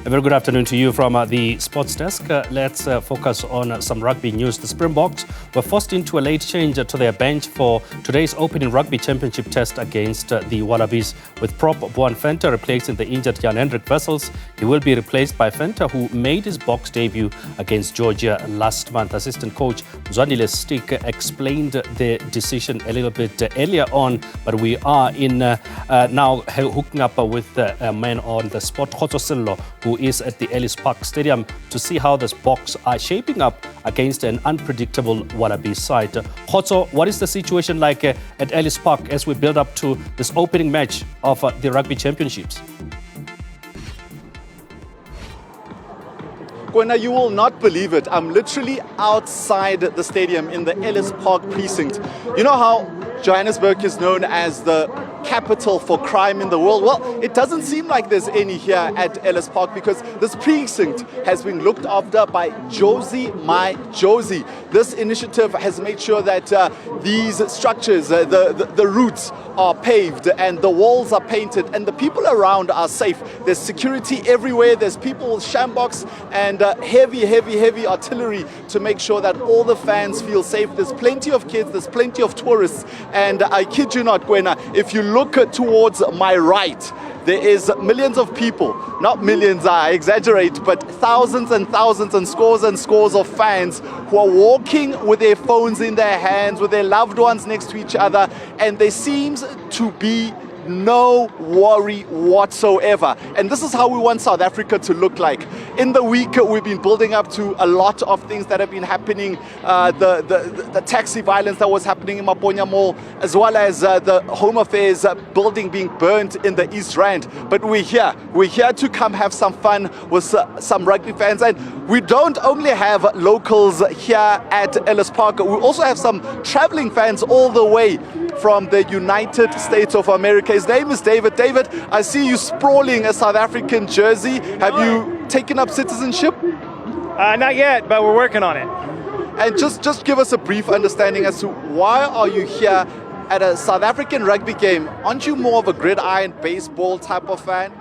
A very good afternoon to you from the sports desk. Let's focus on some rugby news. The Springboks were forced into a late change to their bench for today's opening Rugby Championship test against the Wallabies, with prop Boan Venter replacing the injured Jan-Hendrik Wessels. He will be replaced by Venter, who made his box debut against Georgia last month. Assistant coach Zwanile Stick explained the decision a little bit earlier on, but we are in now hooking up with a man on the spot, Khotso Sello, who is at the Ellis Park Stadium to see how the Boks are shaping up against an unpredictable Wallabies side. Khotso, what is the situation like at Ellis Park as we build up to this opening match of the Rugby Championships? Gwena, you will not believe it. I'm literally outside the stadium in the Ellis Park precinct. You know how Johannesburg is known as the capital for crime in the world? Well, it doesn't seem like there's any here at Ellis Park because this precinct has been looked after by Josie My Josie. This initiative has made sure that these structures, the routes are paved and the walls are painted and the people around are safe. There's security everywhere. There's people with shambox and heavy artillery to make sure that all the fans feel safe. There's plenty of kids, there's plenty of tourists, and I kid you not, Gwena, if you look towards my right, there is millions of people, not millions, I exaggerate, but thousands and thousands and scores of fans who are walking with their phones in their hands, with their loved ones next to each other, and there seems to be no worry whatsoever. And this is how we want South Africa to look like. In the week, we've been building up to a lot of things that have been happening. The taxi violence that was happening in Maponya Mall, as well as the Home Affairs building being burnt in the East Rand. But we're here. We're here to come have some fun with some rugby fans. And we don't only have locals here at Ellis Park. We also have some traveling fans all the way from the United States of America. His name is David. David, I see you sprawling a South African jersey. Have you taken up citizenship? Not yet, but we're working on it. And just give us a brief understanding as to why are you here at a South African rugby game? Aren't you more of a gridiron baseball type of fan?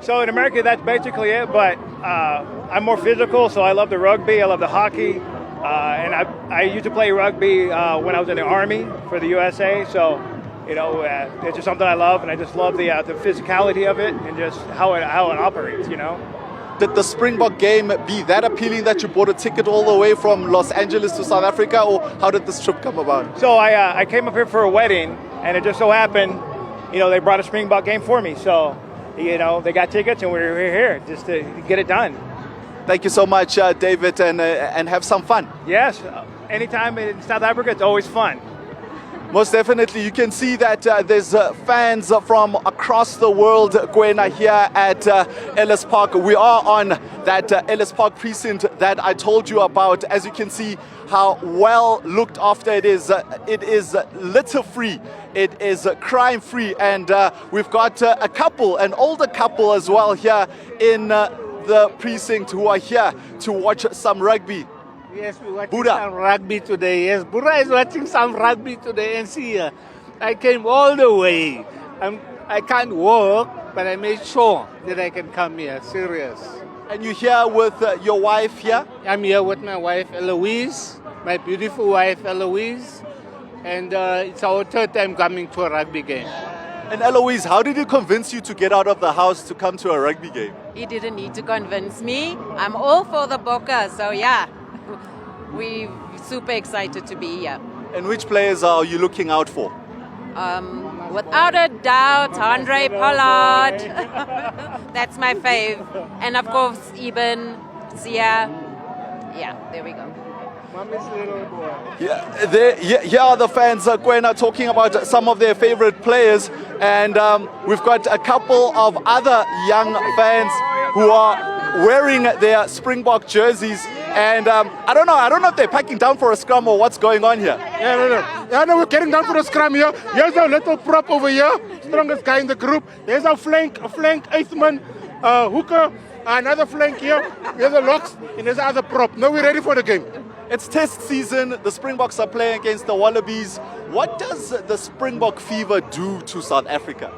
So in America, that's basically it, but I'm more physical, so I love the rugby, I love the hockey. And I used to play rugby when I was in the Army for the USA, so you know it's just something I love, and I just love the physicality of it and just how it operates. You know. Did the Springbok game be that appealing that you bought a ticket all the way from Los Angeles to South Africa, or how did this trip come about? So I came up here for a wedding, and it just so happened, you know, they brought a Springbok game for me, so you know they got tickets, and we're here just to get it done. Thank you so much, David, and have some fun. Yes, anytime in South Africa, it's always fun. Most definitely. You can see that there's fans from across the world, Gwena, here at Ellis Park. We are on that Ellis Park precinct that I told you about. As you can see how well looked after it is. It is litter-free. It is crime-free. And we've got a couple, an older couple as well here in the precinct who are here to watch some rugby. Yes, we're watching some rugby today. Yes, Buddha is watching some rugby today. And see, I came all the way. I can't walk, but I made sure that I can come here. Serious. And you're here with your wife here? I'm here with my wife, Eloise, my beautiful wife, Eloise. And it's our third time coming to a rugby game. And Eloise, how did it convince you to get out of the house to come to a rugby game? He didn't need to convince me. I'm all for the Bokke, so yeah, we're super excited to be here. And which players are you looking out for? Without a doubt, Andre Pollard. That's my fave. And of course, Eben, Sia. Yeah, there we go. Here are the fans, Gwena, talking about some of their favorite players, and we've got a couple of other young fans who are wearing their Springbok jerseys, and I don't know if they're packing down for a scrum or what's going on here. Yeah, no, we're getting down for a scrum here. Here's our little prop over here, strongest guy in the group. There's our flank eighth man, hooker, another flank here. There's the locks, and there's the other prop. Now we're ready for the game. It's test season. The Springboks are playing against the Wallabies. What does the Springbok fever do to South Africa?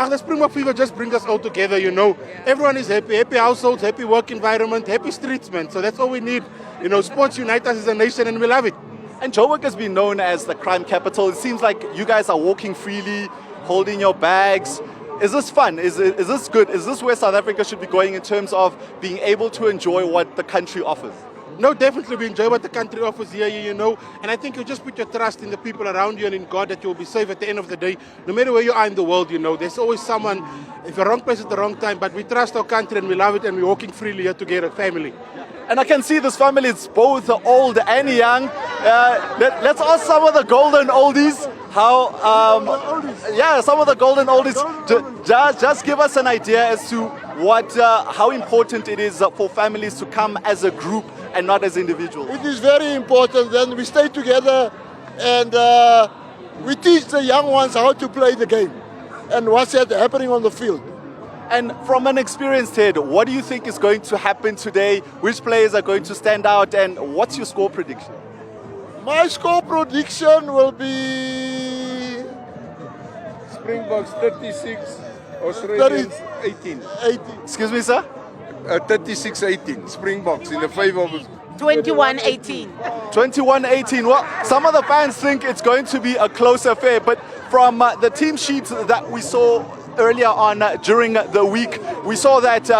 The Springbok fever just brings us all together, you know. Everyone is happy, happy households, happy work environment, happy streets, man. So that's all we need. You know, sports unite us as a nation and we love it. And Joburg has been known as the crime capital. It seems like you guys are walking freely, holding your bags. Is this fun? Is this good? Is this where South Africa should be going in terms of being able to enjoy what the country offers? No, definitely we enjoy what the country offers here, you know. And I think you just put your trust in the people around you and in God that you'll be safe at the end of the day. No matter where you are in the world, you know, there's always someone, if you're wrong place at the wrong time, but we trust our country and we love it and we're walking freely here together, family. And I can see this family is both old and young. Let's ask some of the golden oldies how, some of the golden oldies. Just give us an idea as to what, how important it is for families to come as a group and not as individuals. It is very important. Then we stay together and we teach the young ones how to play the game and what's happening on the field. And from an experienced head, what do you think is going to happen today? Which players are going to stand out and what's your score prediction? My score prediction will be Springboks 36, Australians 18. Excuse me, sir? 36-18, Springboks in the favor of 21-18. 21-18. Well, some of the fans think it's going to be a close affair, but from the team sheets that we saw earlier on during the week, we saw that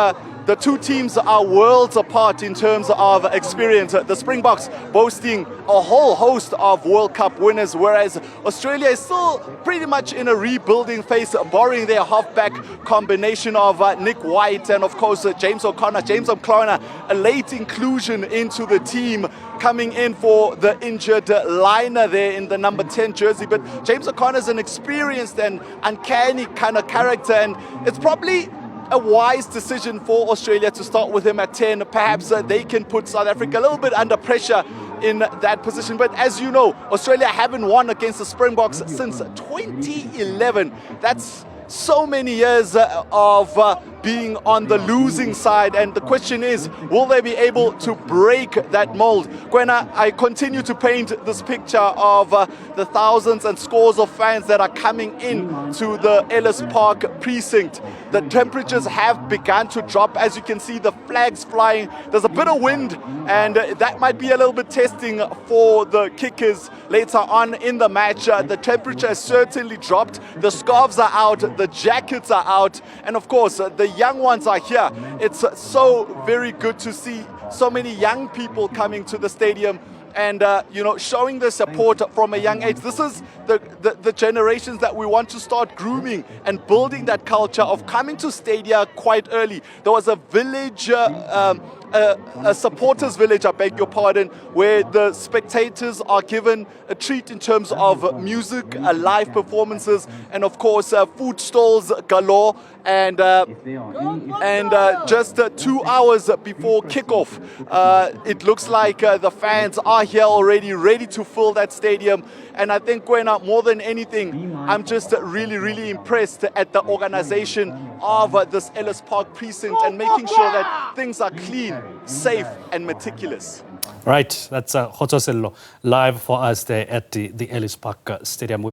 the two teams are worlds apart in terms of experience. The Springboks boasting a whole host of World Cup winners, whereas Australia is still pretty much in a rebuilding phase, borrowing their halfback combination of Nick White and of course James O'Connor. James O'Connor, a late inclusion into the team, coming in for the injured liner there in the number 10 jersey. But James O'Connor is an experienced and uncanny kind of character, and it's probably a wise decision for Australia to start with him at 10. Perhaps they can put South Africa a little bit under pressure in that position. But as you know, Australia haven't won against the Springboks since 2011. That's so many years of being on the losing side, and the question is, will they be able to break that mold? Gwena, I continue to paint this picture of the thousands and scores of fans that are coming in to the Ellis Park precinct. The temperatures have begun to drop. As you can see, the flags flying. There's a bit of wind, and that might be a little bit testing for the kickers later on in the match. The temperature has certainly dropped. The scarves are out, the jackets are out, and of course the young ones are here. It's so very good to see so many young people coming to the stadium and you know, showing the support from a young age. This is the generations that we want to start grooming and building that culture of coming to stadia quite early. There was a village, a supporters village, I beg your pardon, where the spectators are given a treat in terms of music, live performances, and of course food stalls galore. And just 2 hours before kickoff, it looks like the fans are here already, ready to fill that stadium. And I think, Gwena, more than anything, I'm just really impressed at the organization of this Ellis Park precinct and making sure that things are clean, safe and meticulous. Right, that's Khotso Sello live for us there at the Ellis Park Stadium.